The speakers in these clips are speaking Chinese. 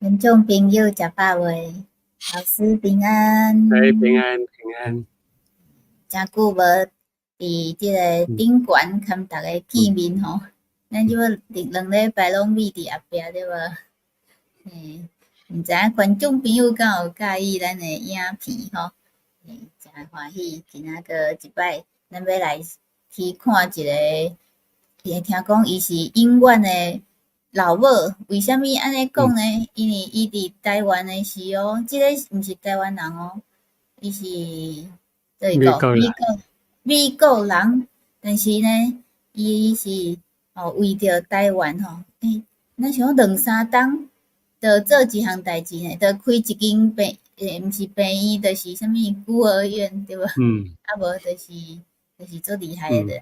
听众朋友食饱未？老师平安，平安平安。真久无伫即个顶悬跟大家见面吼。咱即要两礼拜拢覕伫后壁对无？嘿，毋知影观众朋友敢有介意咱的影片吼？真欢喜，今仔个一摆，咱要来去看一个，听讲伊是永远的老母，为虾米安尼讲呢？因为伊伫台湾的时哦，即个毋是台湾人哦，伊是美国人，但是呢，伊是为着台湾吼，咱想2、3冬，着做一项代志呢，着开一间毋是病院，着是啥物孤儿院，对无？啊无就是做厉害的人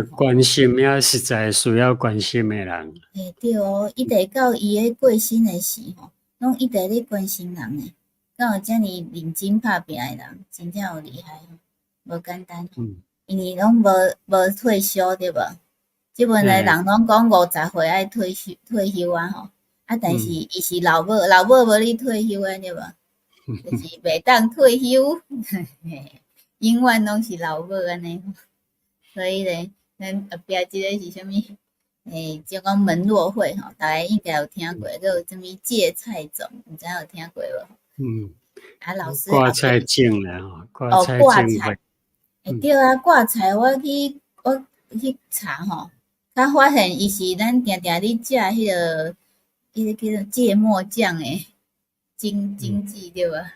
吼。关心遐实在需要关心的人。对哦，一直到伊个过身的时吼，拢一直咧关心人诶。敢有遮尔认真拍拼诶人，真正有厉害吼，无简单。因为拢无退休对无？即阵诶人拢讲50岁爱退休啊吼，啊但是伊是老母无咧退休诶对无？就是袂当退休，永远拢是老母安尼。所以咧，咱后壁即个是啥物？就讲门诺会吼，大家应该有听过，还有啥物芥菜种，毋知有听过无？啊，老师挂菜种啦吼，挂菜。对啊，挂菜我去查吼，才发现伊是咱定定咧食迄个叫做芥末酱诶，经济对吧？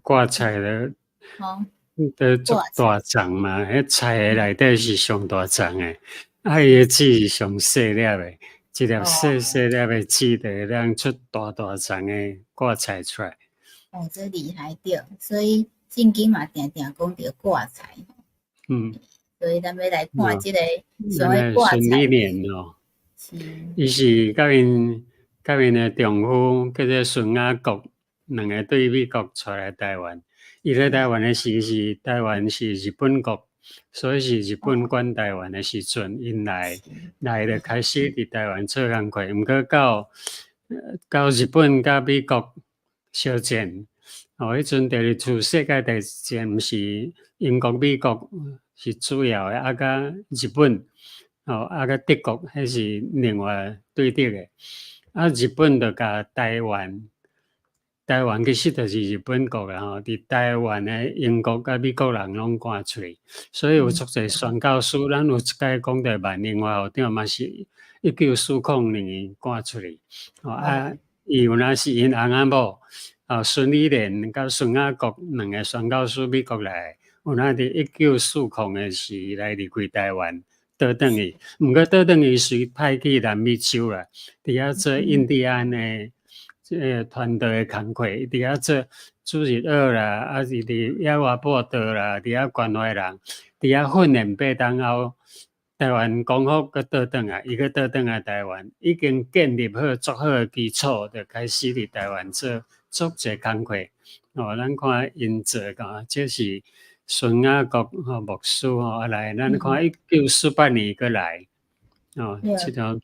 挂菜咧，都足大丛嘛，迄菜诶内底是上大丛诶，啊伊诶籽是上细粒诶，一粒细粒诶籽就会当出大丛诶挂菜出来。这厉害着，所以圣经嘛定定讲着挂菜。所以咱要来看即个像迄挂菜。孙理念哦，伊是甲因诶丈夫叫做孙亚国，两个对美国出来台湾。伊咧台湾诶时是台湾是日本国，所以是日本管台湾诶时阵，因来就开始伫台湾做工课。毋过到日本甲美国相战，迄阵第二次世界大战毋是英国、美国是主要诶，啊甲日本，啊甲德国迄是另外对敌诶。啊，日本就甲台湾其实就是日本国啦吼，伫台湾诶英国甲美国人拢赶出去，所以有足侪宣教书，咱有一届讲着万宁外校长嘛是1940赶出去，伊有若是因翁仔某，孙理莲甲孙亚国两个宣教书美国来，有若伫1940诶时来离开台湾，倒转去，毋过倒转去随派去南美洲啦，伫遐做印第安诶。团队诶工课，伫遐做主日学啦，啊是伫野外报道啦，伫遐关怀人，伫遐训练8冬后，台湾光复佮倒转来，伊佮倒转来台湾，已经建立好足好诶基础，就开始伫台湾做足侪工课。咱看因做个，这是孙亚国牧师啊来，咱看1948年佮来，这条。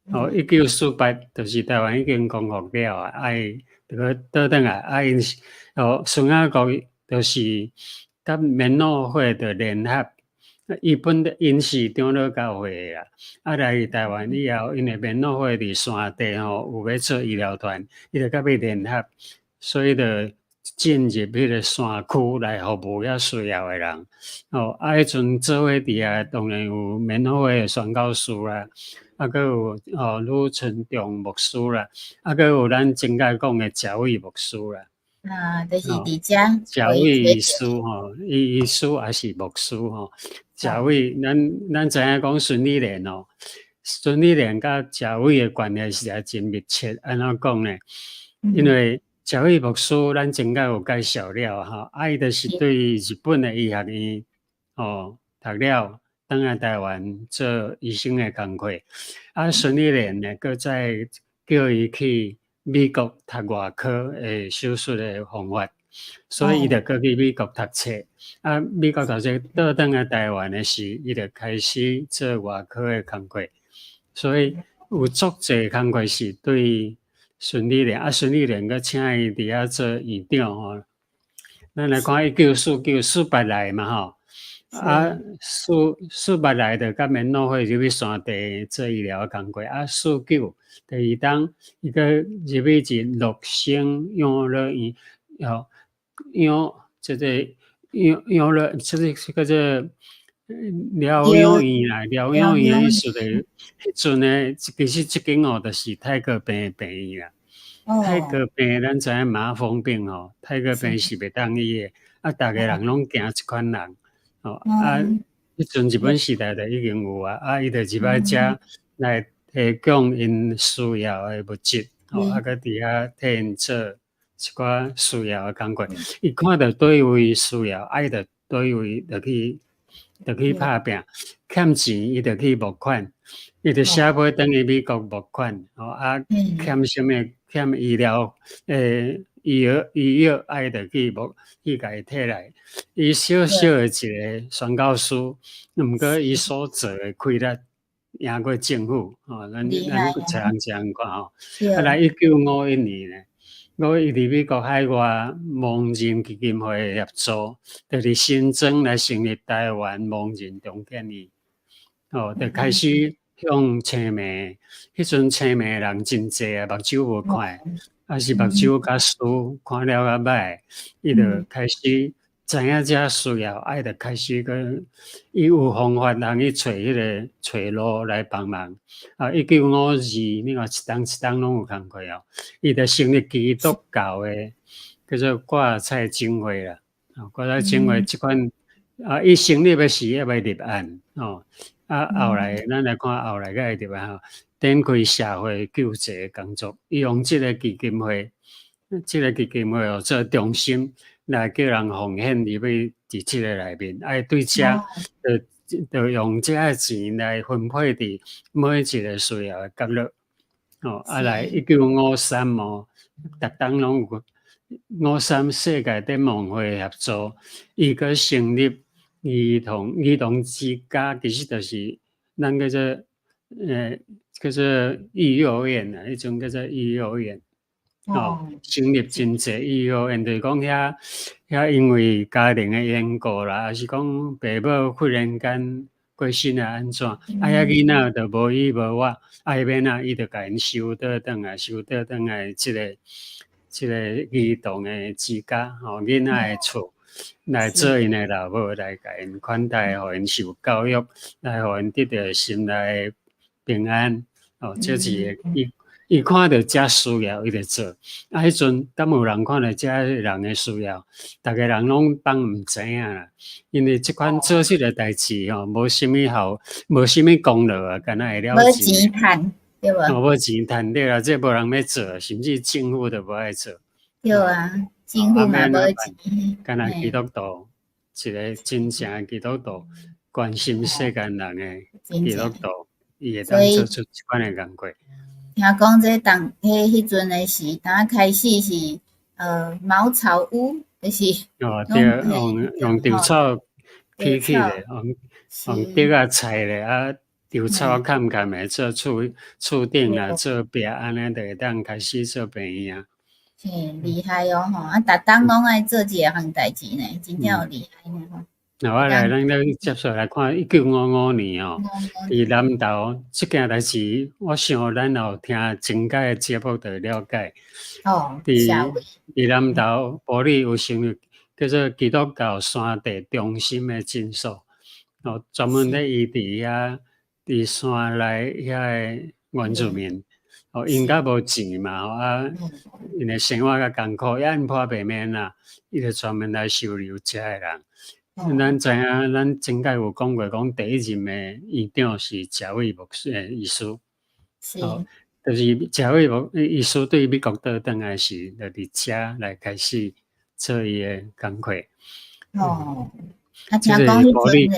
1948就是台湾已经光复了啊，就去倒转来，因孙亚国就是甲闽南会的联合，因是长老教会啦，来台湾以后，因为闽南会伫山地有要做医疗团，伊就甲伊联合，所以就进入迄个山区来服务遐需要的人。迄阵做伙伫遐，当然有闽南会的宣教师啦。佮有吕春中牧师啦，佮有咱正解讲的焦伟牧师啦。就是伫遮。焦伟医师医师也是牧师焦伟，咱知影讲孙理莲孙理莲甲焦伟的关系实在真密切。安怎讲呢？因为焦伟牧师咱正解有介绍了伊就是对日本的医学院读了。当来台湾做医生的工课，孙理莲呢，佮再叫伊去美国读外科的手术的方法，所以伊就过去美国读册。美国读册倒转来台湾的时，伊就开始做外科的工课，所以有足侪工课是对孙理莲孙理莲佮请伊伫遐做院长吼。咱来看1949来嘛吼，48来就甲免诺会入去山地做医疗工作，49第二档伊个入去是乐生养乐院，养乐，这个做疗养院啦，疗养院的意思就是迄阵呢，其实这间就是泰戈病院啦。泰戈病咱知影麻风病吼，泰戈病是袂当医的，逐个人拢惊即款人，迄阵日本时代就已经有伊就入来遮来提供因需要的物质，佮伫遐替因做一寡需要的工作。伊看到对位需要，伊就对位就去拍拼，欠钱伊就去募款，伊就写批等于美国募款，欠什么？欠医疗医药，伊就去甲伊摕来。伊小小的一个宣教师，毋过伊所做的亏力赢过政府咱一人看吼。来1951年呢，我伊伫美国海外盲人基金会协助，就是新增来成立台湾盲人重建院，就开始向青盲，迄阵青盲人真济目睭无看，是目睭较疏，看了较歹，伊就开始知影这需要，就开始伊有方法人去找路来帮忙。1952，你看一档拢有工课伊就成立基督教的叫做挂彩精会啦，挂彩精会即款伊成立的时还未立案后来咱来看后来个入案展开社会救济工作，伊用即个基金会做中心来叫人奉献入去伫即个内面，对遮就用这个钱来分配伫每一个需要的角落来1953逐档拢有53世界展望会合作，伊个成立儿童之家，其实就是咱叫做育幼院啦，迄种叫做育幼院。成立真济育幼院，就是讲遐因为家庭的缘故啦，还是讲爸母忽然间过身啊安怎，遐囡仔就无依无我，伊免伊就甲因收倒转来，即个儿童的之家，囡仔的厝。来做因的老母，来甲因款待，互因受教育，来互因得到心内平安。这是伊看到这需要，伊就做。迄阵敢有人看到这人的需要，逐个人拢当毋知影啦。因为即款做即个代志无什么好，无什么功劳啊，敢若会了钱。无钱趁，对无？无钱趁对啦，这无人要做，甚至政府都无爱做。对啊。政府嘛无钱，敢若基督徒，一个真正的基督徒，关心世间人的基督徒，伊会当做出即款的工作。听讲这迄阵的是，开始是茅草屋，就是对，用稻草起的，用竹啊菜咧稻草砍的做厝顶啦，做壁安尼就会当开始做病院。厉害哦吼！逐档拢爱做一项代志呢，真正有厉害呢吼。那我来，咱接续来看1955年伫南投这件代志，我想咱有听前届的节目就了解。伫南投埔里有成立叫做基督教山地中心的诊所，专门咧医治伫山内遐的原住民。因较无钱嘛，因的生活较艰苦，因破白面啦，伊就专门来收留遮的人。咱知影，咱前届有讲过，讲第一任的院长是谢伟牧师医师，就是谢伟医师对美国倒转来时，就伫遮来开始做伊的工课。听讲迄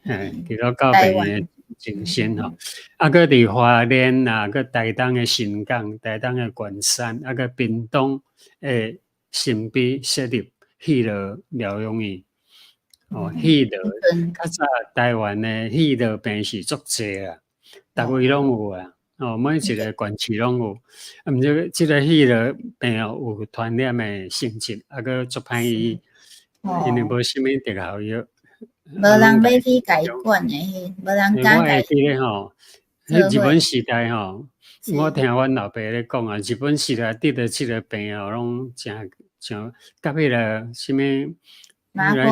阵基督教病院精神搁伫花莲搁台东的新港、台东的关山，搁屏东的新北设立喜乐疗养院。喜乐较早台湾的喜乐病是足济啦，逐位拢有啊。每一个县市拢有，毋过即个迄个病有传染的性质，个足歹医，因为无啥物特效药，无人要去家管的，无人敢家。我会记咧吼，迄日本时代吼，我听阮老爸咧讲啊，日本时代得到即个病拢真像甲迄个啥物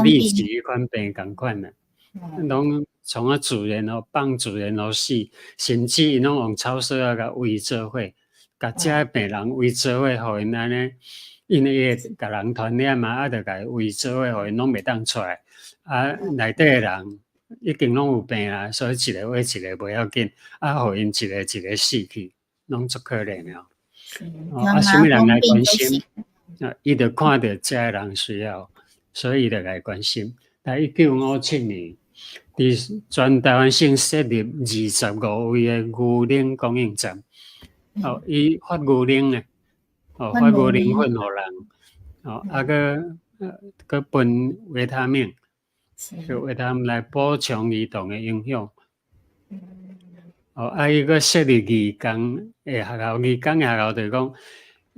痢疾迄款病共款啦，拢从自然放自然死，甚至因拢用草蛇啊甲围做伙，甲遮个病人围做伙，互因安尼，因为甲人传染嘛，着甲伊围做伙，互因拢袂当出来，内底个人已经拢有病啦，所以一个话一个袂要紧，互因一个一个死去，拢足可怜了。啥物人来关心？伊着看到遮个人需要，所以伊着来关心。在1957年。伫全台湾省设立25位的牛奶供应站，伊发牛奶呢，发牛奶粉互人，佮分维他命，维他命来补充儿童的营养。伊佮设立义工的学校，义工的学校就是讲，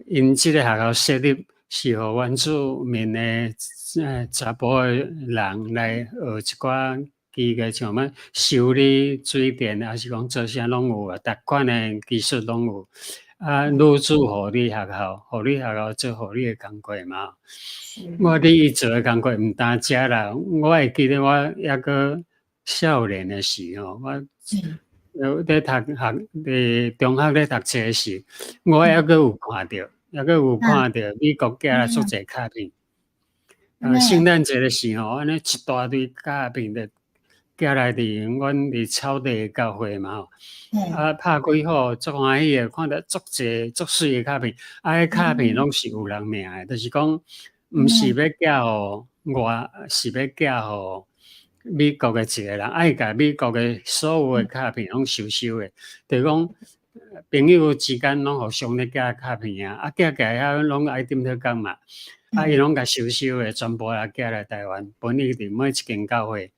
因即个学校设立是互原住民的查甫的人来学一寡。伊个像么修理水电，还是讲做啥拢有啊，逐款的技术拢有。入住护理学校，护理学校做护理的工作嘛。我伫伊做的工作毋单止啦，我会记得我抑个少年的时候，我咧读中学咧读册的时，我抑个有看到，美国寄来足侪卡片。圣诞节的时候，安尼一大堆卡片咧。寄来伫阮伫草地教会嘛，拍几号足欢喜的，看到足济足水的卡片，迄卡片拢是有人名的，就是讲毋是要寄互我，是要寄互美国的一个人，甲美国的所有的卡片拢收的，就是讲朋友之间拢互相咧寄卡片寄遐拢爱点特讲嘛，伊拢甲收的，全部寄来台湾，分去伫每一间教会。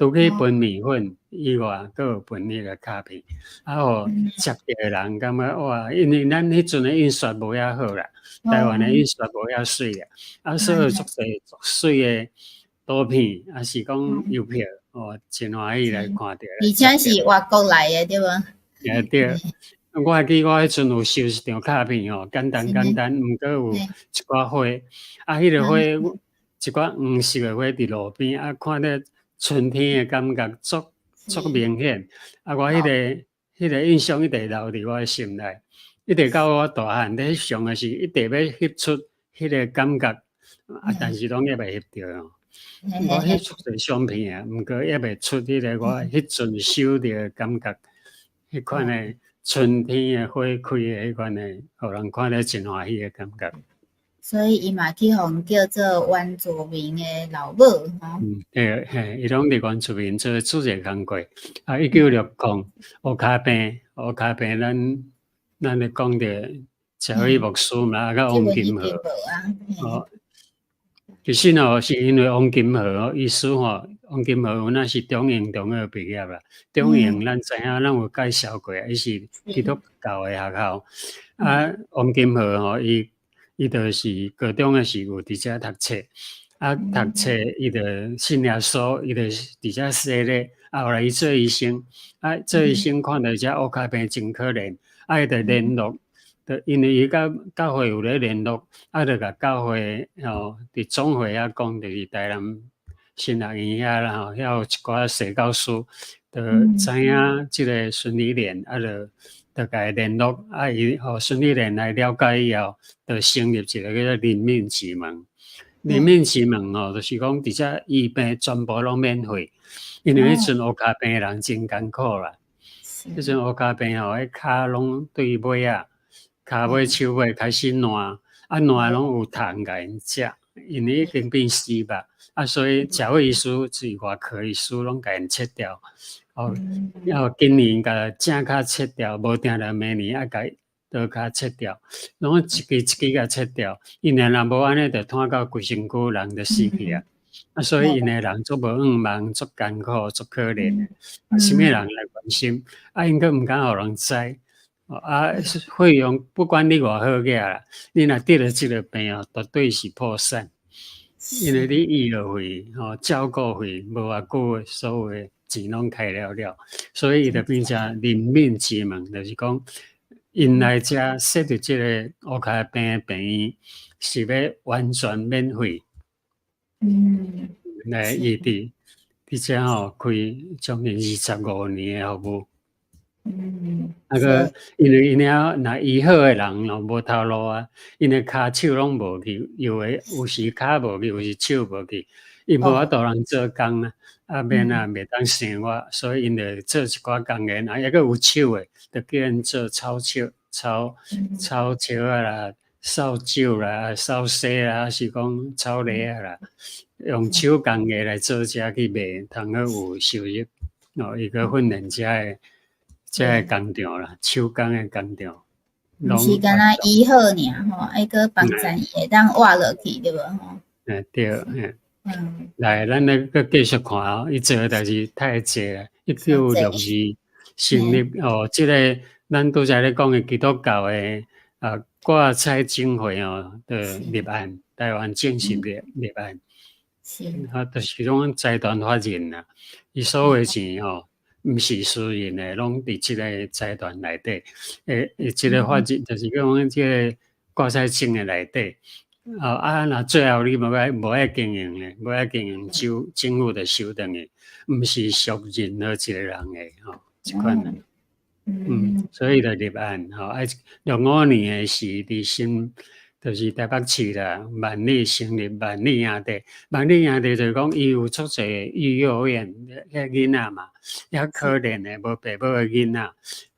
除去分米粉以外，佫有分迄个卡片，互接的人感觉哇，因为咱迄阵的印刷无遐好啦，台湾的印刷无遐水啦，所以足侪足水的图片，是讲邮票，真欢喜来看到。而且是外国来的，对无？对。我还记我迄阵有收一张卡片简单，毋过有一寡花，迄个花一寡黄色的花伫路边，看到。春天的感觉足明显，我迄个印象一直留伫我心内，一直到我大汉咧上的时，一直要翕出迄个感觉，但是拢抑未翕着我翕出个相片毋过抑未出迄个我迄阵收到的感觉，迄款的春天的花开的迄款的，互人看了真欢喜的感觉。所以伊嘛去互叫做原住民的老母对，伊拢伫原住民做主席工作。1960乌卡病，咱咧讲着乔伊牧师嘛，甲王金河。其实是因为王金河医师王金河那是中英中学毕业啦。中英咱知影，咱有介绍过，伊是基督教的学校。王金河伊就是高中的时有伫遮读册，读册伊就信耶稣，伊就伫遮洗礼，后来伊做医生，做医生看到遮乌卡病真可怜，伊就联络，因为伊甲教会有咧联络，就甲教会伫总会讲，就是台南新学院遐啦，遐有一寡社教师，就知影即个孙理莲，就甲伊联络，伊互孙理莲来了解以后，就成立一个叫做人民之门。人民之门就是讲伫遮医病全部拢免费，因为迄阵乌卡病的人真艰苦啦。迄阵乌卡病迄骹拢对尾骹尾手尾开始烂，烂拢有虫甲因食，因为已经变死吧。所以食卫医师是外科医师拢甲因切掉。今年甲正骹切掉，无定了明年甲刀骹切掉，拢一支甲切掉。因为若无安尼，就拖到规身躯人就死去啊！所以因的人足无愿望，足艰苦，足可怜的。啥物人来关心？因佫毋敢互人知。费用不管你偌好个啦，你若得了这个病哦，绝对是破产。因为你医疗费、照顾费，无偌久所有的钱拢开了，所以伊就变成人命之门，就是讲，因来遮设立这个乌脚病的病院，是要完全免费，来医治，而且开将近25年的服务。因为因了若医好的人无头路啊，因为骹手拢无去，有时骹无去，有时手无去，伊无法度通做工啊，袂当生活，所以因就做一寡工人，抑佫有手的，就叫因做操手、操树啊啦、扫帚啦、扫洗啦，是讲扫犁啊啦，用手工艺来做遮去卖，通好有收入。伊个训练遮的。这个工厂啦，手工的工厂，毋是干那医好尔吼，还佫帮助伊会当活落去，对无吼？对，来，咱来佫继续看哦。伊做的代志太济啦。1962成立这个咱拄则咧讲的基督教的挂彩经会的立案，台湾正式立案，就是种财团法人啦，伊所有的钱毋是私人的，拢伫即个财团内底。即个法人就是讲即个挂彩经的内底。若最后你无爱经营咧，无爱经营，政府就收等于，毋是属任何一个人的即款的。所以就立案65年的是伫新。就是台北市啦，万里成立万里兄弟，万里兄弟就是讲伊有足侪育幼院遐囡仔嘛，遐可怜的无爸母的囡仔，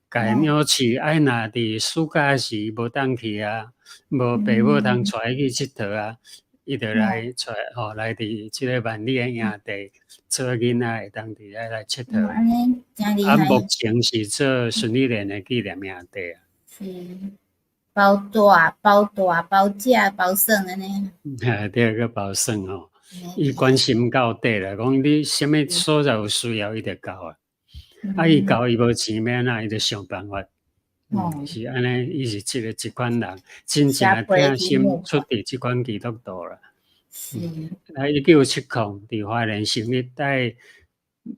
甲因养饲，若伫暑假时无当去啊，无爸母通带伊去佚佗啊，伊就来带来伫即个万里的兄弟做囡仔会当伫遐来佚佗。目前是做孙理莲的纪念兄弟啊。包大、包食、包耍安尼。对个包耍伊关心到底啦，讲你什么所在有需要，伊就教啊。伊教伊无钱要哪，伊就想办法。是安尼，伊是一款人，真正疼心出伫即款基督徒啦。1970伫花莲成立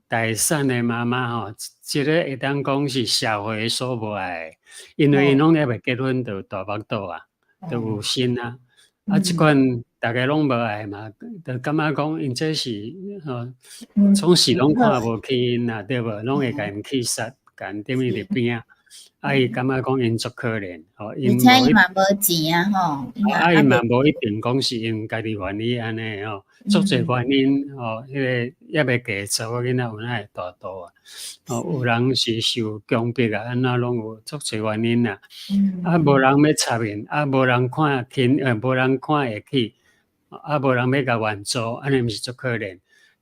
台产的妈妈即个会当讲是社会所无爱的，因为因拢还未结婚就大腹肚啊，就有心啊。即款大家拢无爱嘛，就感觉讲因这是总是拢看无起因啦，对无？拢会甲因气杀，甲因踮伊伫边啊。伊感觉讲因足可怜而且伊嘛无钱啊吼。伊嘛无一定讲是因家己愿意安尼足侪原因迄个还未嫁查某囡仔有哪会大肚啊？有人是受强迫啊，安怎拢有足侪原因啦。无人要插面，无人看无人看会起，无人要甲援助，安尼毋是足可怜。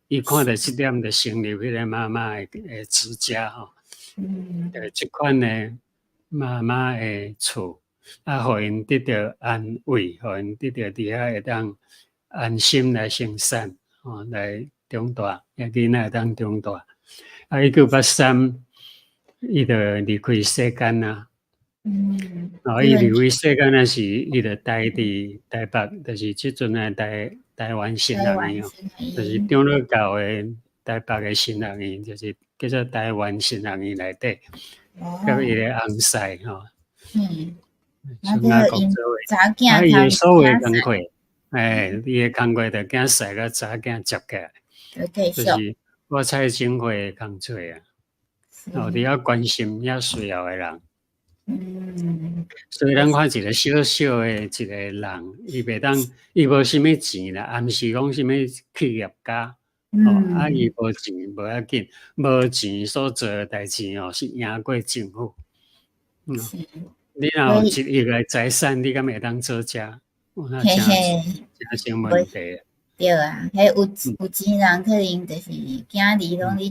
伊看到即点就成立迄个妈妈的之家即款的妈妈的厝，互因得到安慰，互因得到伫遐会当安心来生产，来长大，囡仔会当长大。1983，伊就离开世间啦。伊离开世间是伊就待伫台北，就是即阵的台湾新学院就是长老教的台北的新学院，就是叫做台湾新学院内底，甲伊个翁婿孙阿公做位，伊个所有工课，伊个工课就囝婿甲查囝接起来，就是我彩经会的工作啊。你要关心遐需要的人。所以咱看一个小小的一个人，伊袂当，伊无啥物钱啦，也毋是讲啥物企业家，伊无钱无要紧，无钱所做的代志是赢过政府。你若有1亿的财产，你敢会当做遮？那真成问题。对啊，迄有钱人可能就是囝儿拢咧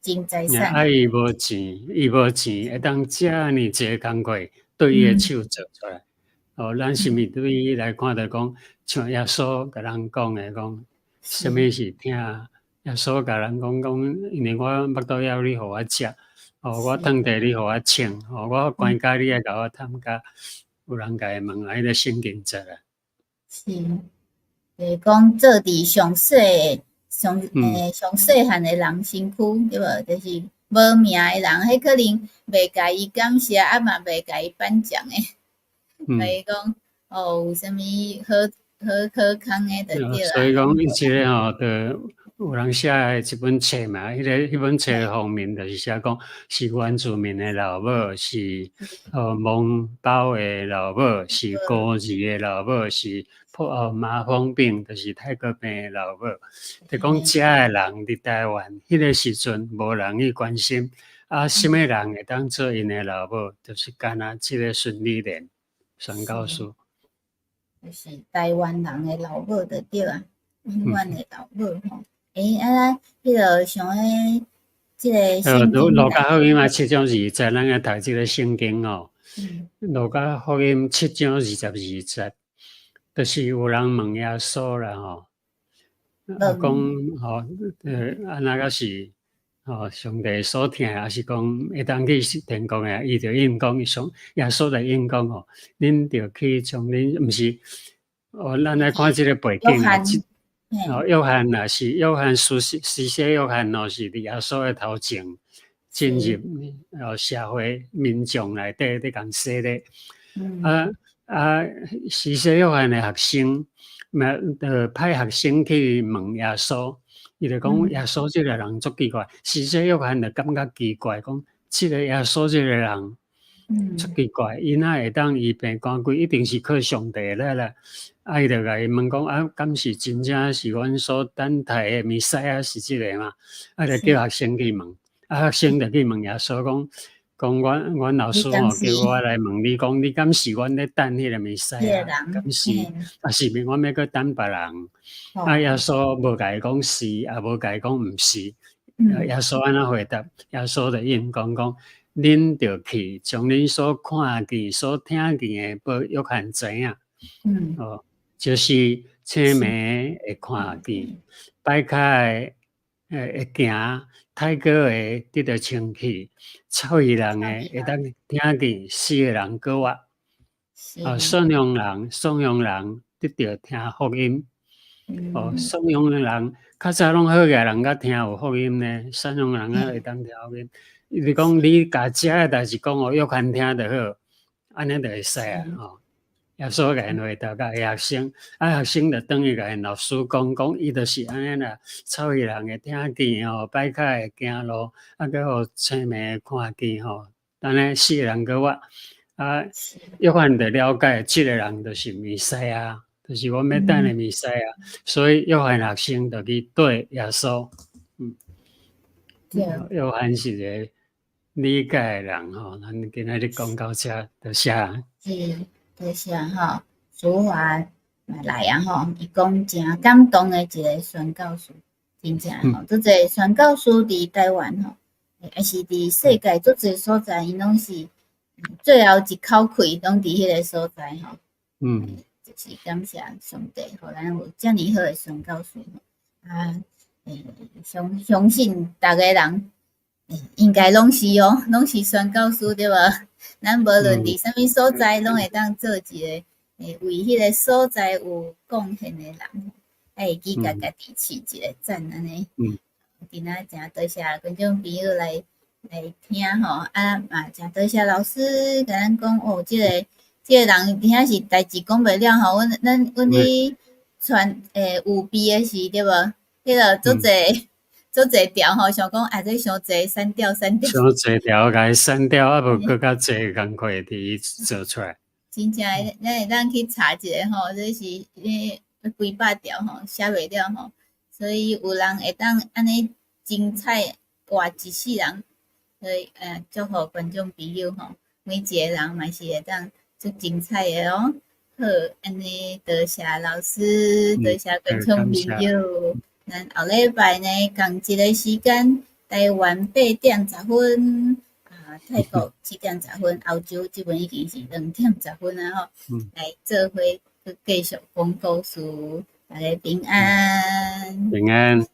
争财产。伊无钱，会当遮尔济工课对伊的手做出来。咱是毋是对伊来看着讲，像耶稣甲人讲的讲，什么是听耶稣甲人讲，因为我腹肚枵，你互我食，我躺地你互我请，我关家你来甲我探家，有人甲伊问迄个圣经节啊。是，就是讲做伫上细汉的人身躯，对无？就是无命的人，迄可能袂甲伊感谢，嘛袂甲伊颁奖诶。所以讲，有啥物好康诶，就对啦。所以讲，伊即个就有人写一本册嘛，迄本册封面就是写讲是原住民的老母，是蒙包的老母，是孤儿的老母，是麻风病，就是太过病的老母。就讲遮的人伫台湾，迄个时阵无人去关心，什么人会当做因的老母，就是干即个孙理莲宣教师。就是台湾人的老母就对啊，永远的老母吼。迄个像迄即个圣经路加福音嘛7章20节，咱个读即个圣经哦。路加福音7章22节，就是有人问耶稣啦吼，讲安那个是上帝所听，还是讲会当去天国诶？伊就应讲，耶稣就应讲吼，恁着去从恁毋是咱来看即个背景啊。约翰也是约翰施洗约翰是伫耶稣诶头前进入社会民众内底伫共洗礼。施洗约翰诶学生，派学生去问耶稣，伊就讲耶稣即个人足奇怪。施洗约翰就感觉奇怪，讲即个耶稣即个人足奇怪，伊哪会当医病赶鬼，一定是靠上帝来啦。伊就甲伊问讲敢是真正是阮所等待诶弥赛亚是即个嘛？就叫学生去问，学生就去问耶稣讲阮老师叫我来问你讲，你敢是阮咧等迄个弥赛亚？敢是？是毋阮要搁等别人？耶稣无甲伊讲是，也无甲伊讲毋是。耶稣安怎回答？耶稣就应讲恁着去将恁所看见、所听见诶报约翰知影。就是青梅会看见，摆开会行，太过会得到清气，臭伊人会当听见，死诶人搁活。颂扬人得到听福音。颂扬诶人较早拢好个人甲听有福音呢，颂扬人会当听福音。就是讲你甲遮诶代志讲约翰听就好，安尼就会使啊吼。耶稣甲因回答甲学生，学生就等于甲因老师讲，伊就是安尼啦。臭伊人会听见吼，摆脚会行路，搁互青眉看见吼，等咧死人搁活。约翰就了解即个人就是弥赛亚，就是我要等的弥赛亚。所以约翰学生就去对耶稣。约翰是一个理解的人吼，咱今仔日讲到遮就谢。就是吼，书华来吼，伊讲真感动的一个宣教师，真正吼，足侪宣教师伫台湾吼，还是伫世界足侪所在，因拢是最后一口气拢伫迄个所在吼。就是感谢上帝，互咱有遮尔好的宣教师相信逐个人应该拢是拢是宣教师对无？咱无论伫啥物所在，拢会当做一个为迄个所在有贡献的人，会记家己饲一个赞安尼。今仔真多谢观众朋友来听吼，嘛真多谢老师甲咱讲即个人听是代志讲袂了吼，阮咧传有逼的是对无？迄个做侪条吼，想讲这伤侪删掉。伤侪条甲伊删掉，无搁较侪工课伫做出来。真正咱会当去查一下吼，这是几百条吼，写袂了吼。所以有人会当安尼精彩活一世人，所以祝福观众朋友吼，每一个人嘛是会当足精彩的哦。好，安尼多谢老师，多谢观众朋友。咱后礼拜呢，同一个时间，台湾8:10，泰国7:10，澳洲这边已经是2:10啊吼。来做伙继续讲故事，大家平安。平安。